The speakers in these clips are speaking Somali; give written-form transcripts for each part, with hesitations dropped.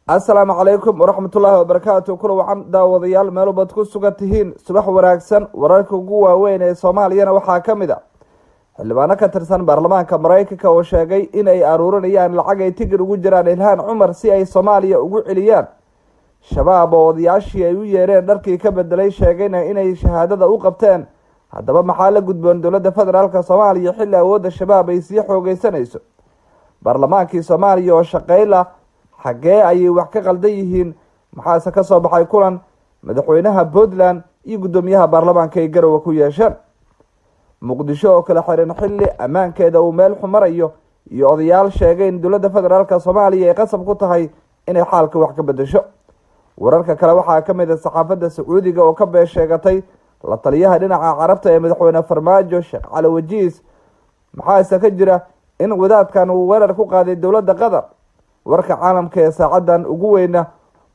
السلام عليكم ورحمة الله وبركاته. كل وعن داوديال ميلو بدكو سugatihiin subax wanaagsan. wararka ugu waaweyn ee Soomaaliyana waxaa kamid ah xildhibaano ka tirsan baarlamaanka Mareykanka oo sheegay in ay aruurinayaan lacag ay tigir ugu jiraan Ilhaan Cumar si ay Soomaaliya ugu celiyaan. shabaab oo odayaashii ay u yeereen dharkii ka bedelay sheegayna inay shahaadada u qabteen. haddaba maxaa la gudboon dowladda federaalka Soomaaliya xilli awoodda shabaab ay sii xoogeysanayso? baarlamaankii Soomaaliya oo shaqeeyla xagee ayay wax ka qaldan yihiin? maxaase ka soo baxay kulan madaxweynaha Puntland iyo gudoomiyaha baarlamaanka ay Garowe ku yeesheen? muqdisho oo kala xiran xilli ammaankeeda uu meel xumarayo iyo odayaal sheegay in dowladda federaalka Soomaaliya ay qasab ku tahay inay xaalka wax ka bedesho. wararka kale waxaa ka mid ah saxaafadda Sacuudiga oo ka beesheegatay la taliyaha dhinaca Carabta ee madaxweyne Farmaajo Sheekh Cali Wajiis. maxaase ka jira in wadaadkan uu weerar ku qaaday dowladda Qatar? warka caalamka ee saacadan ugu weyna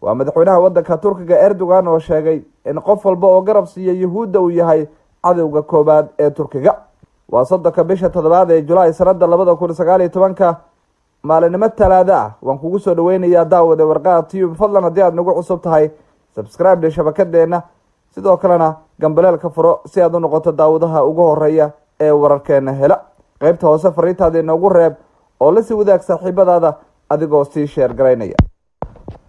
waa madaxweynaha waddanka Turkiga Erdogan oo sheegay in qof walba oo garab siiya Yahuudda uu yahay cadawga koobaad ee Turkiga. waa 3 bisha 7 ee Julaay sanada 2019 maalinimo Talaado ah. waan kugu soo dhaweynayaa daawada warqaha tube. fadlan haddii aad nagu cusub tahay subscribe shabakadeena, sidoo kalena gambaleelka furo si aad u noqoto daawadaha ugu horeeya ee wararkeena hela. qaybta hoose fariintaada inoogu reeb oo la sii wadaag saaxiibadaada adigoo sii share garaynaya.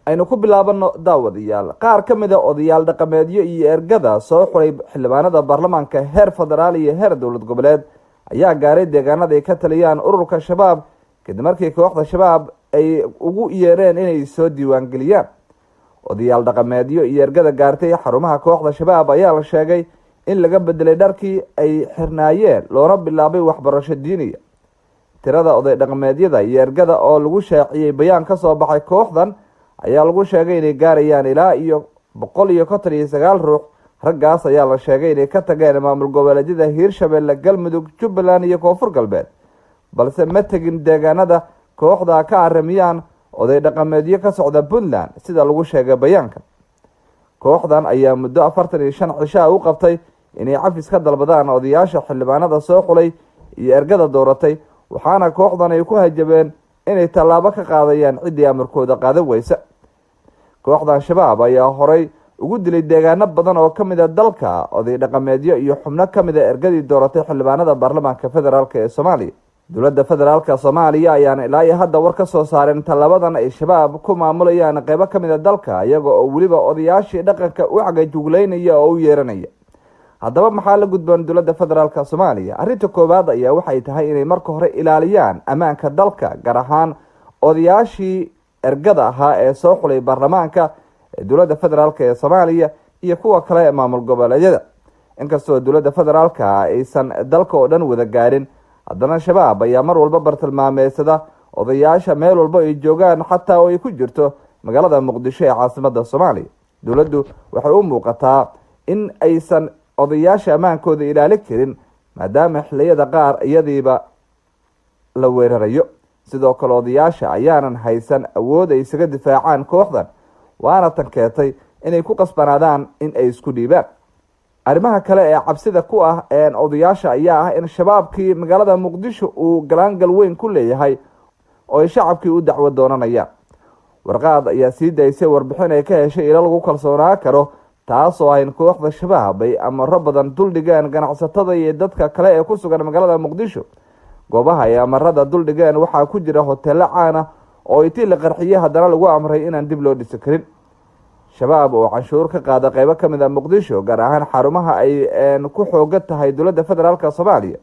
aynu ku bilaabano daawadayaal. qaar ka mid ah odayaal dhaqameedyo iyo ergada soo xulay xildhibaanada baarlamaanka heer federaal iyo heer dowlad goboleed ayaa gaaray deegaanada ay ka taliyaan ururka shabaab kadib markii kooxda shabaab ay ugu yeereen inay soo diiwaan geliyaan. odayaal dhaqameedyo iyo ergada gaartay xarumaha kooxda shabaab ayaa la sheegay in laga bedelay dharkii ay xirnaayeen loona bilaabay waxbarasho diiniya. tirada oday dhaqameedyada iyo ergada oo lagu shaaciyay bayaan ka soo baxay kooxdan ayaa lagu sheegay inay gaarayaan ilaa iyo 159 ruux. raggaas ayaa la sheegay inay ka tageen maamul goboleedyada Hiirshabelle, Galmudug, Jubbaland iyo Koonfur Galbeed, balse ma tagin deegaanada kooxda ka aramiyaan oday dhaqameedyo ka socda Puntland sida lagu sheegay bayaanka. kooxdan ayaa muddo 45 cisho u qabtay inay cafis ka dalbadaan odayaasha xildhibaanada soo xulay iyo ergada dooratay, waxaana kooxdan ay ku hajabeen inay tallaabo ka qaadayaan cidii amarkooda qaadan weysa. kooxdan shabaab ayaa horay ugu dilay deegaano badan oo kamid ah dalka oday dhaqameedyo iyo xubno kamid ah ergadii dooratay xildhibaanada baarlamaanka federaalka ee Soomaaliya. dowladda federaalka Soomaaliya ayaana ilaa iyo hadda war ka soo saareen tallaabadan ay shabaab ku maamulayaan qaybo kamid ah dalka iyaga oo waliba odayaashii dhaqanka u cagajugleynaya oo u yeeranaya. haddaba maxaa la gudboon dowladda federaalka Soomaaliya? arrinta koowaad ayaa waxay tahay inay marka hore ilaaliyaan ammaanka dalka, gaar ahaan odayaashii ergada ahaa ee soo xulay baarlamaanka ee dowladda federaalka ee Soomaaliya iyo kuwa kale ee maamul goboleedyada. inkastoo dowladda federaalka aysan dalka oo dhan wada gaarin, haddana shabaab ayaa mar walba bartilmaameedsada odayaasha meel walba ay joogaan, xataa oo ay ku jirto magaalada Muqdisho ee caasimadda Soomaaliya. dowladdu waxay u muuqataa in aysan odayaasha ammaankooda ilaali karin maadaama xilliyada qaar iyadiiba la weerarayo. sidoo kale odayaasha ayaanan haysan awood ay isaga difaacaan kooxdan, waana tan keentay inay ku qasbanaadaan in ay isku dhiibaan. arrimaha kale ee cabsida ku ah odayaasha ayaa ah in shabaabkii magaalada Muqdisho uu galaangal weyn ku leeyahay oo ay shacabkii u dacwo doonanayaan. warqaad ayaa sii daysay warbixin ay ka heshay ilo lagu kalsoonaan karo, taasoo ah in kooxda shabaab ay amaro badan duldhigeen ganacsatada iyo dadka kale ee ku sugan magaalada Muqdisho. goobaha ay amarada duldhigeen waxaa ku jira hoteelo caan ah oo intii la qarxiyay haddana lagu amray inaan dib loo dhisi karin. shabaab oo canshuur ka qaada qaybo kamid ah Muqdisho, gaar ahaan xarumaha ay ku xoogan tahay dowladda federaalka Soomaaliya,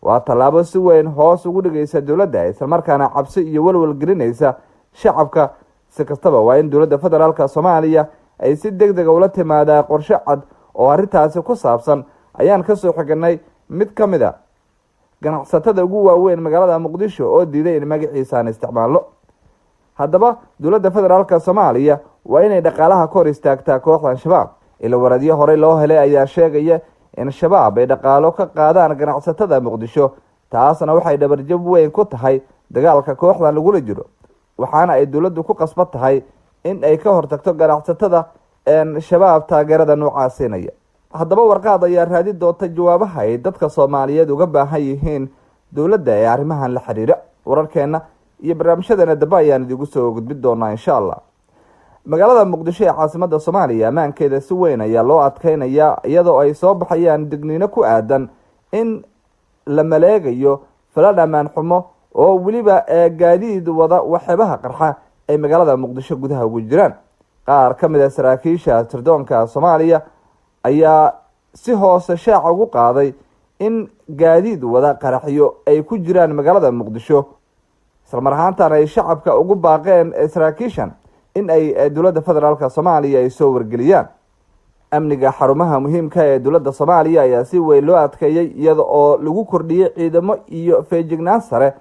waa tallaabo si weyn hoos ugu dhigaysa dowladda, isla markaana cabsi iyo walwal gelinaysa shacabka. si kastaba waa in dowladda federaalka Soomaaliya ay si degdeg ah ula timaadaa qorshe cad oo arrintaasi ku saabsan. ayaan ka soo xignay mid ka mid ah ganacsatada ugu waaweyn magaalada Muqdisho oo diiday in magaciisa aan isticmaalo. haddaba dowladda federaalka Soomaaliya waa inay dhaqaalaha kor istaagtaa kooxdan shabaab. ila waradyo horey loo helay ayaa sheegaya in shabaab ay dhaqaalo ka qaadaan ganacsatada Muqdisho, taasna waxay dhabarjab weyn ku tahay dagaalka kooxdan lagula jiro, waxaana ay dowladdu ku qasban tahay in ay ka hortagto ganacsatada shabaab taageerada noocaas siinaya. haddaba warqaad ayaa raadi doonta jawaabaha ay dadka Soomaaliyeed uga baahan yihiin dowladda ee arrimahan la xiriira. wararkeena iyo barnaamijyadeena dambe ayaan idigu soo gudbin doonaa insha Allah. magaalada muqdisho ee caasimada Soomaaliya amaankeeda si weyn ayaa loo adkeynaya iyadoo ay soo baxayaan digniino ku aadan in la maleegayo falal amaan xumo oo waliba gaadiid wada waxyaabaha qarxa ay magaalada muqdisho gudaha ugu jiraan. qaar ka mid ah saraakiisha tirdoonka Soomaaliya ayaa si hoose shaaca ugu qaaday in gaadiid wada qaraxyo ay ku jiraan magaalada muqdisho, isla mar ahaantaana ay shacabka ugu baaqeen saraakiishan in ay dowladda federaalka Soomaaliya ay soo wargeliyaan. amniga xarumaha muhiimka ee dowladda Soomaaliya ayaa si weyn loo adkeeyay iyada oo lagu kordhiyay ciidamo iyo feejignaan sare,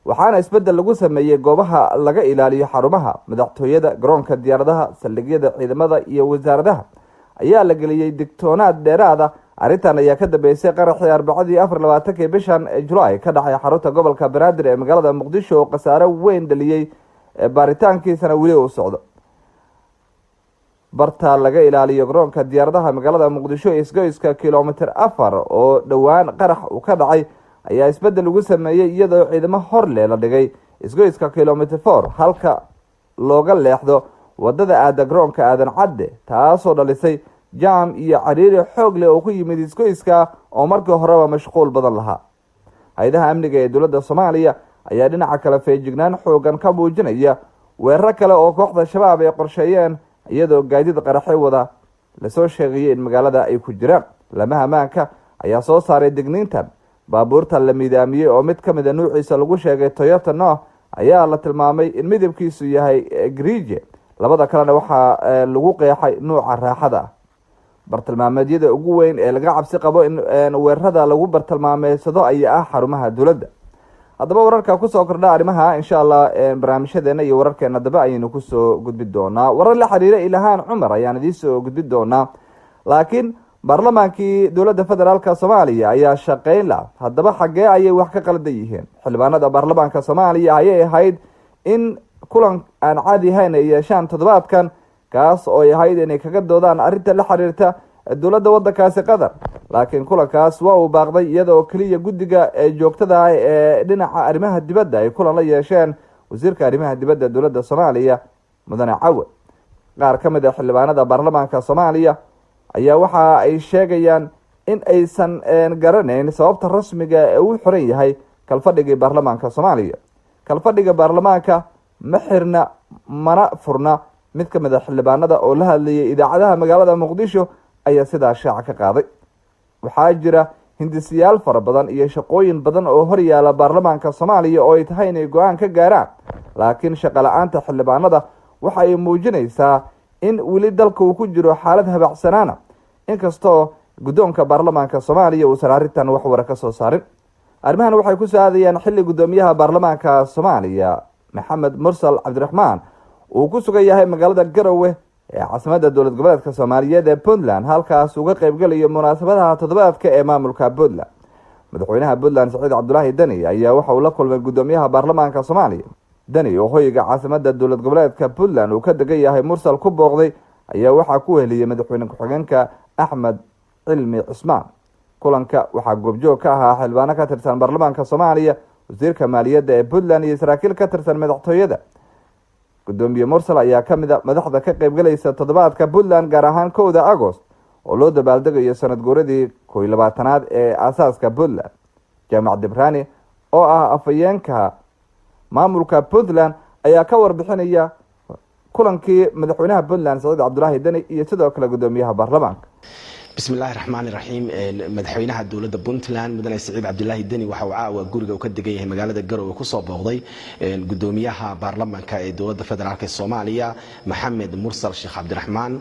waxaana isbedel lagu sameeyay goobaha laga ilaaliyo xarumaha madaxtooyada, garoonka diyaaradaha, saldhigyada ciidamada iyo wasaaradaha ayaa la geliyay digtoonaad dheeraada. arrintan ayaa ka dambeysay qaraxii Arbacadii 24 bishan July ka dhacay xarunta gobolka Banaadir ee magaalada Muqdisho oo khasaare weyn dhaliyay baaritaankiisana weli uu socdo. barta laga ilaaliyo garoonka diyaaradaha magaalada Muqdisho isgoyska kilomitir 4 oo dhawaan qarax uu ka dhacay ayaa isbedel lagu sameeyay iyadoo ciidamo hor la dhigay isgoyska kilomitir 4 halka looga leexdo wadada aada garoonka aadan cadde, taasoo dhalisay jaam iyo cariiri xoog leh oo ku yimid isgoyska oo markii horeba mashquul badan lahaa. hay'adaha amniga ee dowladda Soomaaliya ayaa dhinaca kale feejignaan xoogan ka muujinaya weerar kale oo kooxda shabaab ay qorsheeyeen iyadoo gaadiid qaraxyo wada la soo sheegay in magaalada ay ku jiraan. lamaha amaanka ayaa soo saaray digniintan. baabuurta la midaamiyay oo mid ka mid ah nuuciisa lagu sheegay Toyota Noh ayaa la tilmaamay in midabkiisu yahay grige, labada kalena waxaa lagu qeexay nuuca raaxada. bartilmaameedyada ugu weyn ee laga cabsi qabo in weerarada lagu bartilmaameedsado ayaa xarumaha dowladda. haddaba wararka ku soo kordha arrimaha insha Allah barnaamijyadeena iyo wararkeena daba ayaynu ku soo gudbin doonaa. warar la xiriira Ilhaan Cumar ayaan idin soo gudbin doonaa. laakiin baarlamaankii dowladda federaalka Soomaaliya ayaa shaqeyn la. haddaba xagee ayay wax ka qaldan yihiin? xildhibaanada baarlamaanka Soomaaliya ayay ahayd in kulan aan caadi ahayn ay yeeshaan toddobaadkan, kaas oo ay ahayd inay kaga doodaan arrinta la xiriirta dowladda waddankaasi Qatar. laakiin kulankaas waa uu baaqday iyadoo kaliya guddiga joogtada ah ee dhinaca arrimaha dibadda ay kulan la yeesheen wasiirka arrimaha dibadda dowladda Soomaaliya Mudane Cawad. qaar ka mid ah xildhibaanada baarlamaanka Soomaaliya ayaa waxa ay sheegayaan in aysan garanayn sababta rasmiga ee uu xiran yahay kalfadhiga baarlamaanka Soomaaliya. kalfadhiga baarlamaanka ma xirna mana furna. mid ka mid ah xildhibaanada oo la hadlayay idaacadaha magaalada Muqdisho ayaa sidaa shaaca ka qaaday. waxaa jira hindisiyaal fara badan iyo shaqooyin badan oo hor yaala baarlamaanka Soomaaliya oo ay tahay inay go'aan ka gaaraan, laakiin shaqo la'aanta xildhibaanada waxa ay muujinaysaa in weli dalka uu ku jiro xaalad habacsanaana, inkastoo guddoonka baarlamaanka Soomaaliya uusan arrintan wax wara ka soo saarin. arrimahan waxay ku saadayaan xilli guddoomiyaha baarlamaanka Soomaaliya Maxamed Mursal Cabdiraxmaan uu ku sugan yahay magaalada Garowe ee caasimadda dowlad goboleedka Soomaaliyeed ee Puntland, halkaas uga qaybgalayo munaasabadaha toddobaadka ee maamulka Puntland. madaxweynaha Puntland Saciid Cabdullaahi Dani ayaa waxa uu la kulmay guddoomiyaha baarlamaanka Soomaaliya. Dani oo hoyga caasimadda dowlad goboleedka Puntland uu ka degan yahay Mursal ku booqday ayaa waxaa ku heliyay madaxweyne ku-xigeenka Axmed Cilmi Cismaan. kulanka waxaa goobjoog ka ahaa xildhibaano ka tirsan baarlamaanka Soomaaliya, wasiirka maaliyadda ee Puntland iyo saraakiil ka tirsan madaxtooyada. gudoomiye Mursal ayaa ka mid ah madaxda ka qaybgalaysa toddobaadka Puntland, gaar ahaan 1 Agost oo loo dabaaldegayo sanad guuradii 21aad ee aasaaska Puntland. Jaamac Dibrani oo ah afayeenka maamulka Puntland ayaa ka warbixinaya kulankii madaxweynaha Puntland Saciid Cabdullaahi Dani iyo sidoo kale gudoomiyaha baarlamaanka. بسم الله الرحمن الرحيم مدحوينها دولة بونتلاند مدن سعيد عبد الله الدني waxa uu caawa guriga uu ka degay magaalada Garowe ku soo booqday gudoomiyaha baarlamaanka ee dowladda federaalka Soomaaliya Maxamed Mursal Sheekh Cabdiraxmaan.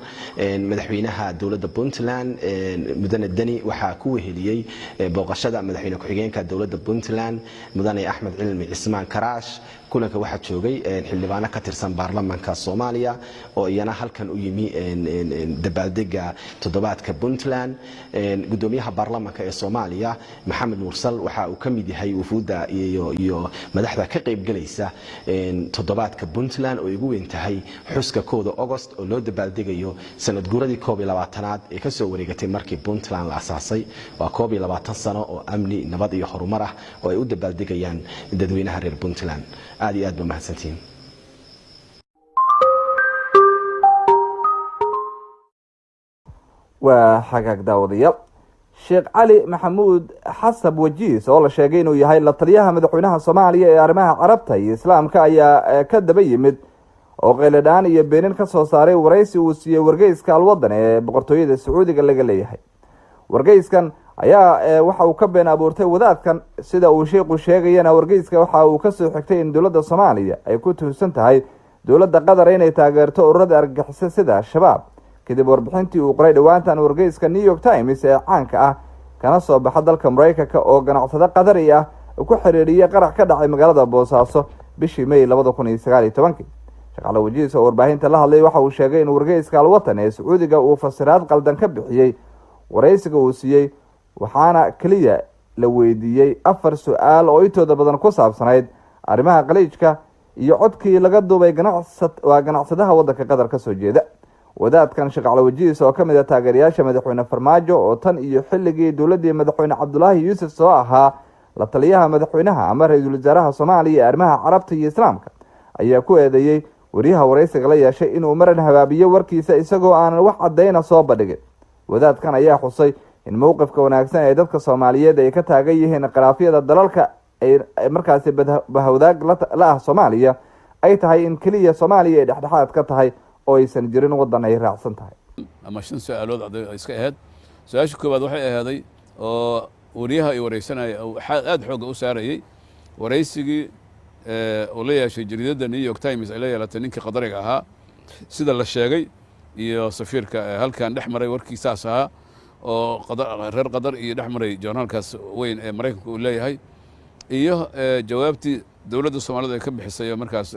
madaxweynaha dowladda Puntland mudane Dani waxa ku weheliyay booqashada madaxweyne ku-xigeenka dowladda Puntland mudane Axmed Cilmi Cismaan Karaash. kulanka waxa joogay xildhibaano ka tirsan baarlamaanka Soomaaliya oo iyana halkan u yimi dabaaldega toddobaadka Puntland. gudoomiyaha baarlamaanka ee Soomaaliya Maxamed Mursal waxa uu ka mid yahay wufuudda iyo madaxda ka qayb galaysa toddobaadka Puntland oo ugu weyn tahay xuska 1 August oo loo dabaaldegayo sanad guuradii 21aad ee ka soo wareegatay markii Puntland la asaasay. waa 21 sano oo amni, nabad iyo horumar ah oo ay u dabaaldegayaan dadweynaha reer Puntland. aad iyo aad ba mahadsantiin. waa xagaag daawadayaal sheekh cali maxamuud xasab wajiis oo la sheegay inuu yahay la taliyaha madaxweynaha soomaaliya ee arrimaha carabta iyo islaamka ayaa ka daba yimid oo qeyladhaan iyo beenin ka soo saaray waraysi uu siiyey wargeyska alwadan ee boqortooyada sacuudiga laga leeyahay. wargeyskan ayaa waxa uu ka been abuurtay wadaadkan, sida uu sheekhu sheegayana wargeyska waxa uu kasoo xigtay in dowladda soomaaliya ay ku tuhsan tahay dowladda qatar inay taageerto ururada argagixiso sida shabaab, kadib warbixintii uu qoray dhowaantan wargeyska New York Times ee caanka ah kana soo baxa dalka Mareykanka oo ganacsade qadari ah ku xiriiriyay qarax ka dhacay magaalada Boosaaso bishii May 2019. shaqaale wajiis oo warbaahinta la hadlay waxa uu sheegay in wargeyska alwatan ee sacuudiga uu fasiraad qaldan ka bixiyay waraysiga uu siiyey, waxaana kaliya la weydiiyey 4 su'aal oo intooda badan ku saabsanayd arrimaha qaliijka iyo codkii laga duubay ganacsadaha waddanka qatar ka soo jeeda. wadaadkan shaqaale wajiis oo kamid ah taageerayaasha madaxweyne Farmaajo oo tan iyo xilligii dowladii madaxweyne Cabdullaahi Yuusuf soo ahaa la taliyaha madaxweynaha ama ra'iisul wasaaraha Soomaaliya ee arrimaha carabta iyo islaamka, ayaa ku eedeeyay wariyaha waraysiga la yeeshay inuu maran habaabiyo warkiisa isagoo aanan wax cadeyna soo bandhigin. wadaadkan ayaa xusay in mowqifka wanaagsan ee dadka Soomaaliyeed ay ka taagan yihiin qaraafyada dalalka ay markaasi bahawdaag la ah Soomaaliya ay tahay in kaliya Soomaaliya ay dhexdhexaad ka tahay oo aysan jirin wadan ay raacsan tahay. ama 5 su'aalood iska ahayd. su'aasha koobaad waxay ahaaday oo wariyaha ay wareysanaya aad xoog u saarayay wareysigii oo la yeeshay jariidada New York Times ay la yeelatay ninkii qadariga ahaa sida la sheegay iyo safiirka halkan dhexmaray warkiisaas ahaa oo reer qadar iyo dhexmaray journalkaas weyn ee Mareykanka uu leeyahay iyo jawaabtii dowladda Soomaaliyeed ay ka bixisay markaas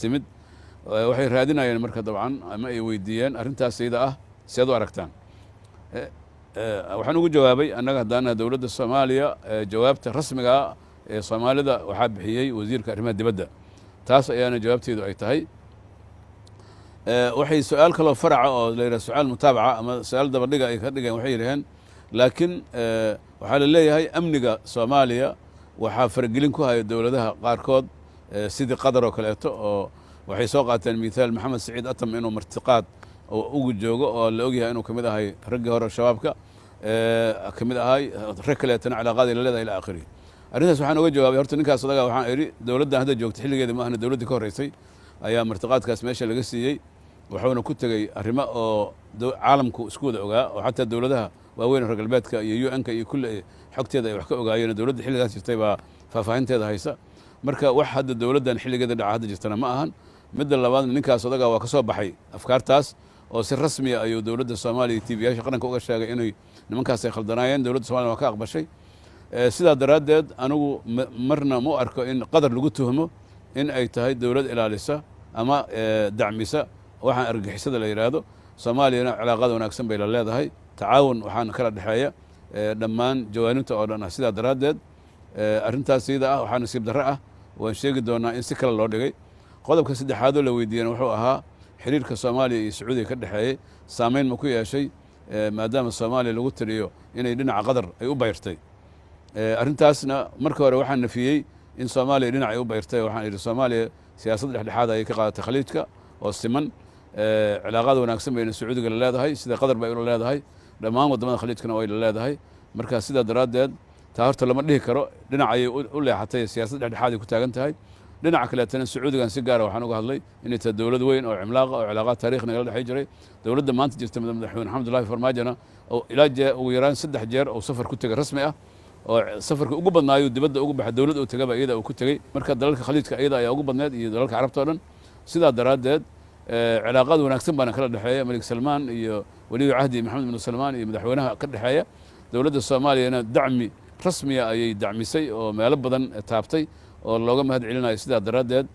timid. waxay raadinayeen marka dabcan ama ay weydiiyeen arrintaas iyada ah si aad u aragtaan. waxaan ugu jawaabay annaga haddana dowladda Soomaaliya jawaabta rasmiga ah ee Soomaalida waxaa bixiyey wasiirka arrimaha dibadda, taas ayaana jawaabteedu ay tahay. waxay su'aal kaloo faraca oo la yidhaha su'aal mutaabaca ama su'aal dabadhiga ay ka dhigeen waxay yidhaheen laakiin waxaa la leeyahay amniga Soomaaliya waxaa faragelin ku haya dowladaha qaarkood sidii qatar oo kaleeto, oo waxay soo qaateen mithaal maxamed saciid atam inuu martiqaad oo ugu joogo oo la ogyahay inuu kamid ahay raggii hore shabaabka kamid ahay rag kaleetana cilaaqaadii la leedahay ilaa aakhiri. arrintaas waxaan uga jawaabay horta ninkaas odaga waxaan idhi dowladdan hadda joogta xilligeeda ma ahna dowladdii ka horreysay ayaa martiqaadkaas meesha laga siiyey, wuxuuna ku tegey arrimo oo caalamku isku wada ogaa oo xataa dowladaha waaweyn reer galbeedka iyo UN-ka iyo kulle xogteeda ay wax ka ogaayeen. dowladda xilligaas jirtay baa faahfaahinteeda haysa, marka wax hadda dowladdan xilligeeda dhaca hadda jirtana ma ahan. midda labaadna ninkaas odaga waa ka soo baxay afkaartaas oo si rasmi ah ayuu dowladda Soomaaliya TV-yaasha qaranka uga sheegay inay nimankaas ay khaldanaayeen, dowladda Soomaaliya waa ka aqbashay. sidaa daraaddeed anigu marna ma arko in qadar lagu tuhmo in ay tahay dowlad ilaalisa ama dacmisa waxaan argagixisada la yidhaahdo. Soomaaliyana cilaaqada wanaagsan bay la leedahay, tacaawun waxaana kala dhexeeya dhammaan jawaanibta oo dhan ah. sidaa daraaddeed arrintaas iyada ah waxaa nasiib darro ah, waan sheegi doonaa in si kale loo dhigay. qodobka saddexaadoo la weydiiyena wuxuu ahaa xiriirka Soomaaliya iyo Sacuudiga ka dhexeeyay saameyn ma ku yeeshay maadaama Soomaaliya lagu tiriyo inay dhinaca qadar ay u bayrtay. arrintaasna marka hore waxaan nafiyey in Soomaaliya dhinac ay u bayrtay. waxaan idhi Soomaaliya siyaasad dhexdhexaad ay ka qaadatay khaliijka oo siman, cilaaqada wanaagsan bayna Sacuudiga la leedahay sida qadar bay ula leedahay, dhammaan waddamada khaliijkana way la leedahay. marka sidaa daraaddeed taa horta lama dhihi karo dhinac ayay u leexatay, siyaasad dhexdhexaad ay ku taagan tahay. dhinaca kaleetana Sacuudigan si gaara waxaan uga hadlay inay tahay dowlad weyn oo cimlaaqa oo cilaaqaad taariikhi nagala dhexay jiray. dowladda maanta jirta madaxweyne Cabdullaahi Farmaajona oo ilaa ugu yaraan 3 jeer oo safar ku tegay rasmi ah oo safarka ugu badnaayo dibadda ugu baxay dowlad uu tagaba iyada uu ku tegay. marka dalalka khaliijka iyada ayaa ugu badneed iyo dalalka carabta oo dhan. sidaa daraaddeed cilaaqaad wanaagsan baana kala dhexeeya Malik Salmaan iyo waliga cahdi Maxamed bin Salmaan iyo madaxweynaha ka dhexeeya. dowladda Soomaaliyana dacmi rasmiya ayay dacmisay oo meelo badan taabtay oo looga mahad celinayo. sidaa daraaddeed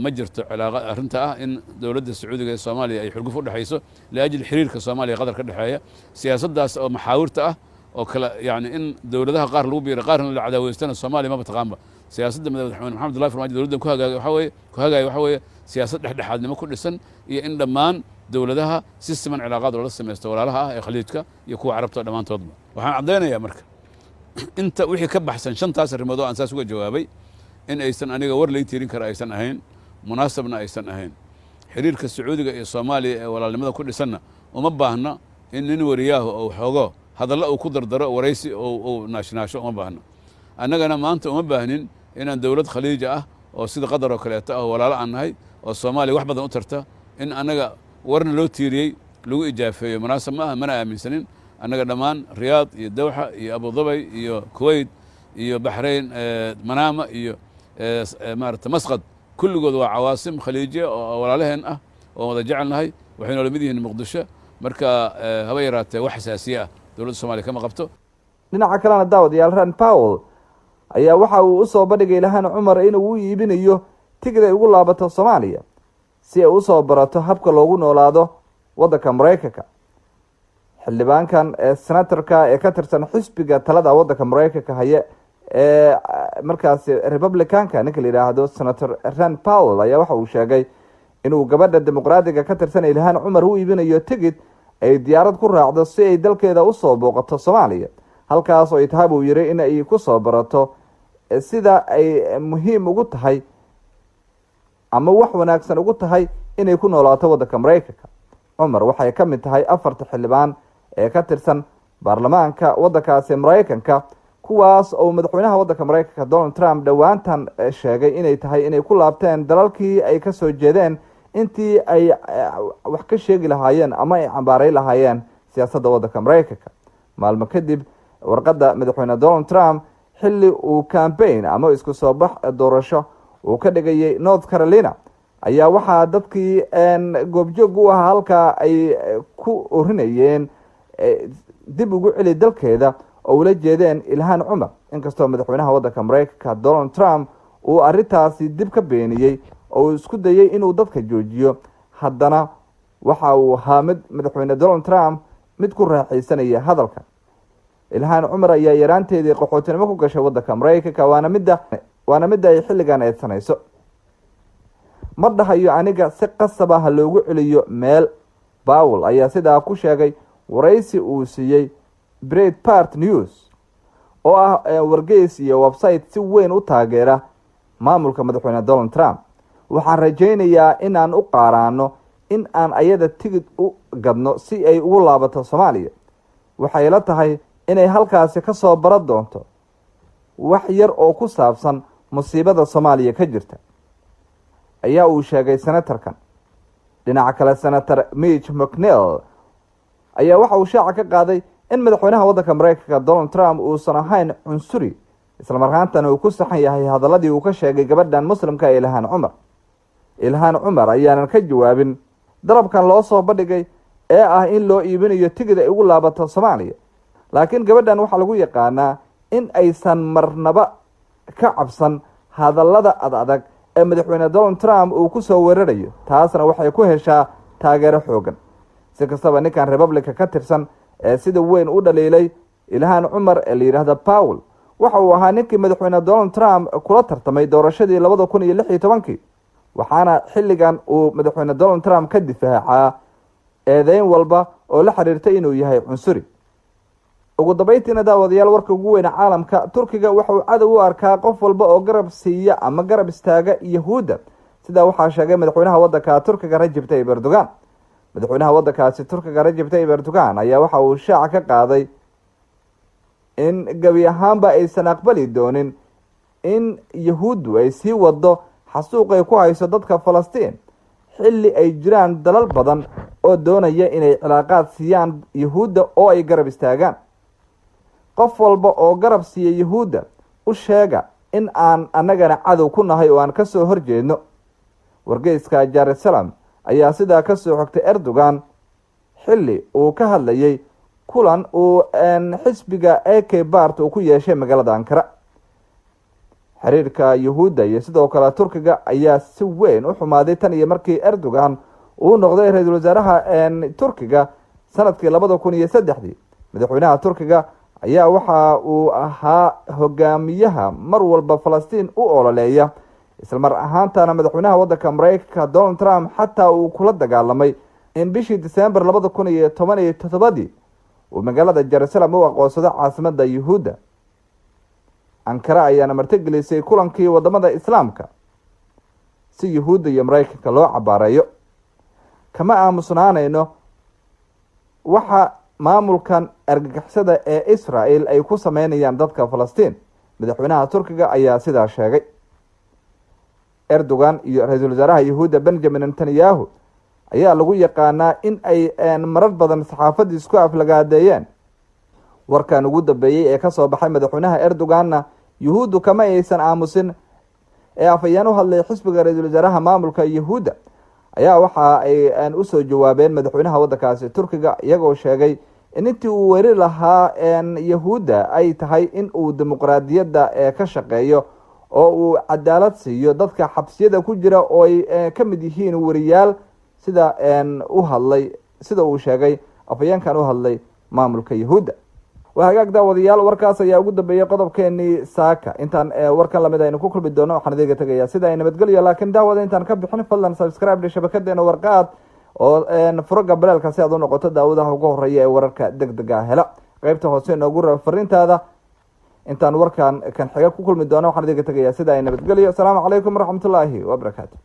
ma jirto cilaaqa arrinta ah in dowladda Sacuudiga ee Soomaaliya ay xurguf u dhaxayso liajli xiriirka Soomaaliya qadar ka dhexeeya. siyaasaddaas oo maxaawirta ah oo kala yani in dowladaha qaar lagu biiro qaarna la cadaaweystana Soomaaliya ma taqaanba. siyaasadda madaxweyne Maxamed Abdullaahi Farmaajo dowladdan ku hagaagay waxa weeye siyaasad dhexdhexaadnimo ku dhisan iyo in dhammaan dowladaha si siman cilaaqaad loola samaysto walaalaha ah ee khaliijka iyo kuwa carabta dhammaantoodba. waxaan caddaynayaa marka inta wixii ka baxsan 5taas arrimood oo aan saas uga jawaabay in aysan aniga war lay tirin kara aysan ahayn, munaasabna aysan ahayn. xiriirka Sacuudiga iyo Soomaaliya ee walaalnimada ku dhisanna uma baahna in nin wariyaahu ou xoogo hadalla uu ku dardaro waraysi ou naashnaasho uma baahno annagana maanta uma baahnin inaan dowlad khaliija ah oo sida qatar oo kaleeto ah walaalo aan nahay oo soomaaliya wax badan u tarta in annaga warna loo tiiriyey lagu ijaafeeyo munaasab ma aha mana aaminsanin annaga dhammaan riyaad iyo dawxa iyo abudabay iyo kuwait iyo baxrayn manaama iyo maarata masqad kulligood waa cawaasim khaliijiya oo walaalaheen ah oo wada jecelnahay waxaynu la mid yihiin muqdisho marka haba yaraatee wax xasaasiye ah dowladda soomaaliya kama qabto dhinaca kalena daawadayaal Rand Paul ayaa waxa uu usoo bandhigay Ilhaan Cumar inuu u iibinayo tigid ay ugu laabato Soomaaliya si ay usoo barato habka loogu noolaado waddanka Mareykanka. xildhibaankan senatorka ee ka tirsan xisbiga talada waddanka Mareykanka haya markaas Republicanka ninka la yiraahdo Senator Rand Paul ayaa waxa uu sheegay inuu gabadha dimuqraadiga ka tirsan Ilhaan Cumar u iibinayo tigid ay diyaarad ku raacdo si ay dalkeeda usoo booqato Soomaaliya halkaas oo itaab uu yiri in ay ku soo barato sida ay muhiim ugu tahay ama wax wanaagsan ugu tahay inay ku noolaato waddanka Mareykanka. Cumar waxay ka mid tahay 4 xildhibaan ee ka tirsan baarlamaanka waddankaasi Mareykanka kuwaas oo madaxweynaha waddanka Mareykanka Donald Trump dhawaantan sheegay inay tahay inay ku laabteen dalalkii ay ka soo jeedeen intii ay wax ka sheegi lahaayeen ama ay cambaaray lahaayeen siyaasadda waddanka Mareykanka. maalmo kadib warqadda madaxweyne Donald Trump xilli uu campaign ama isku soo bax doorasho uu ka dhigayay North Carolina ayaa waxaa dadkii goobjoog u ahaa halka ay ku orinayeen dib ugu celi dalkeeda oo ula jeedeen Ilhaan Cumar inkastoo madaxweynaha waddanka Mareykanka Donald Trump uu arrintaasi dib ka beeniyay oo isku dayay inuu dadka joojiyo haddana waxa uu ahaa madaxweyne Donald Trump mid ku raaxaysanaya hadalka. Ilhaan Cumar ayaa yaraanteedii qaxootinimo ku gashay waddanka Mareykanka waana mid ay xilligan eedsanayso. ma dhahayo aniga si qasab ah loogu celiyo meel. Paul ayaa sidaa ku sheegay waraysi uu siiyey Breitbart News oo ah wargeys iyo website si weyn u taageera maamulka madaxweyne Donald Trump. waxaan rajaynayaa inaan u qaaraano in aan ayada tigid u gadno si ay ugu laabato Soomaaliya. waxay la tahay inay halkaasi ka soo baran doonto wax yar oo ku saabsan musiibada Soomaaliya ka jirta ayaa uu sheegay senatorkan. dhinaca kale Senator Mitch McConnell ayaa waxa uu shaaca ka qaaday in madaxweynaha waddanka Mareykanka Donald Trump uusan ahayn cunsuri isla markaana uu ku saxan yahay hadaladii uu ka sheegay gabadhan muslimka ee Ilhaan Cumar. Ilhaan Cumar ayaanan ka jawaabin dalabkan loo soo bandhigay ee ah in loo iibinayo tigid ay ugu laabato Soomaaliya. laakiin gabadhan waxa lagu yaqaanaa in aysan marnaba ka cabsan hadallada adag ee madaxweyne Donald Trump uu ku soo weerarayo taasna waxay ku heshaa taageero xoogan. si kastaba ninkan Republican ka tirsan ee sida weyn u dhaleelay Ilhaan Cumar ee la yiraahdo Paul waxa uu ahaa ninkii madaxweyne Donald Trump kula tartamay doorashadii 2016 waxaana xilligan uu madaxweyne Donald Trump ka difaacaa eedeyn walba oo la xiriirtay inuu yahay cunsuri. ugu dambeyntiina daawadayaal warka ugu weyn caalamka Turkiga waxa uu cadow u arkaa qof walba oo garab siiya ama garab istaaga Yahuuda sida waxa sheegay madaxweynaha waddanka Turkiga Recep Tayyip Erdogan. madaxweynaha waddankaasi Turkiga Recep Tayyip Erdogan ayaa waxa uu shaaca ka qaaday in gabi ahaanba aysan aqbali doonin in Yahuudu ay sii wado xasuuq ay ku hayso dadka Falastiin xilli ay jiraan dalal badan oo doonaya inay cilaaqaad siiyaan Yahuuda oo ay garab istaagaan. qof walba oo garab siiya Yahuuda u sheega in aan annagana cadow ku nahay oo aan ka soo horjeedno. wargeyska Jerusalem ayaa sidaa ka soo xogtay Erdogan xilli uu ka hadlayay kulan uu xisbiga AK Party uu ku yeeshay magaalada Ankara. xiriirka Yahuuda iyo sidoo kale Turkiga ayaa si weyn u xumaaday tan iyo markii Erdogan uu noqday ra'iisul wasaaraha Turkiga sanadkii 2003. madaxweynaha Turkiga ayaa waxa uu ahaa hogaamiyaha mar walba Falastiin u ololeeya isla mar ahaantaana madaxweynaha waddanka Mareykanka Donald Trump xataa uu kula dagaalamay in bishii December 2017 uu magaalada Jerusalem u aqoonsado caasimadda Yahuuda. Ankara ayaana martigelisay kulankii wadamada Islaamka si Yahuuda iyo Mareykanka loo cabaareeyo. kama aamusnaanayno waxa maamulkan argagixisada ee Israel ay ku sameynayaan dadka Falastiin. Madaxweynaha Turkiga ayaa sidaa sheegay. Erdogan iyo ra'iisul wasaaraha Yahuuda Benjamin Netanyahu ayaa lagu yaqaanaa in ay marar badan saxaafadda isku aflagaadeeyeen. warkan ugu dambeeyay ee ka soo baxay madaxweynaha Erdogan Yahuudu kama aysan aamusin ee afayeen u hadlay xisbiga ra'iisul wasaaraha maamulka Yahuuda ayaa waxa ay u soo jawaabeen madaxweynaha waddankaasi Turkiga iyagoo sheegay in intii uu weeri lahaa Yahuuda ay tahay in uu dimuqraadiyadda ka shaqeeyo oo uu cadaalad siiyo dadka xabsiyada ku jira oo ay ka mid yihiin wariyaal sida uu sheegay afayeenkan u hadlay maamulka Yahuuda. وهاجاك داوديال warkaas ayaa ugu dambeeyay qodobkeeni saaka intaan warkan lamid aynu ku kulmi doono waxaan idinka tagayaa sida ay nabadgelyo laakiin daawada intaan ka bixin fadlan subscribe shabakadeena warqaad oo furaga balaalka si aad u noqoto daawadaha ugu horeeya ee wararka degdega hela qaybta hoose noogu raac fariintaada intaan warkan kan xiga ku kulmi doono waxaan idinka tagayaa sida ay nabadgelyo. Assalaamu calaykum waraxmatullaahi wabarakaatuh.